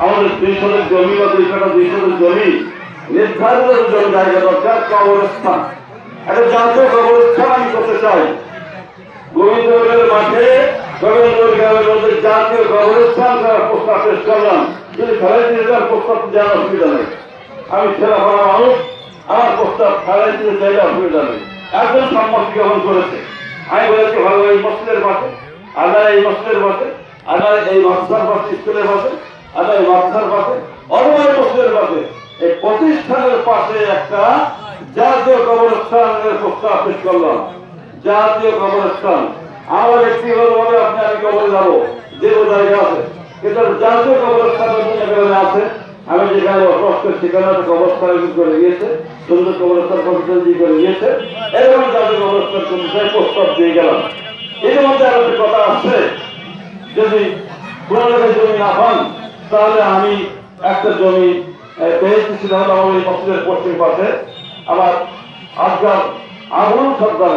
আমাদের 2 শতক জমি বা 2 কাঠা 2 শতক জমি নির্ধারিত জমি জায়গা দরকার, কবরস্থান, একটা জাতীয় কবরস্থান আমি করতে চাই। গোবিন্দপুরের মাঠে গোবিন্দপুর গ্রামের মধ্যে জাতীয় কবরস্থান করার প্রস্তাব পেশ করলাম। যদি ফেলাই দিয়ে যাওয়ার প্রস্তাব দেওয়ার অসুবিধা নেই, আমি ছেড়া পড়া মানুষ, আমার প্রস্তাব ফেলাই দিতে চাইলে অসুবিধা নেই। একজন সম্মতি গ্রহণ করেছে। আমি বলেছি ভালো এই মসজিদের পাশে, আদার এই মসজিদের পাশে, আদার এই মাদ্রাসার পাশে, স্কুলের পাশে, আদার এই মাদ্রাসার পাশে, অথবা এই মসজিদের পাশে, এই প্রতিষ্ঠানের পাশে একটা জাতীয় কবরস্থানের প্রস্তাব পেশ করলাম। জাতীয় কবরস্থান আমার ব্যক্তিগতভাবে আপনি আমি কবরে যাবো, যে জায়গা আছে, কিন্তু জাতীয় কবরস্থান আছে। আমি যেখানে বসবাস করি সেখানে কবরস্থান করে গিয়েছে, সুন্দর কবরস্থান পরিচালনা করে গিয়েছে, এরকম জাতীয় কবরস্থান প্রস্তাব দিয়ে গেলাম। এর মধ্যে আর একটা কথা আছে, যদি কোনো জায়গায় জমি না পান তাহলে আমি একটা জমি পেয়েছি, সেটা হলো আমার এই মসজিদের পশ্চিম পাশে আমার আজকাল আগুন সরকার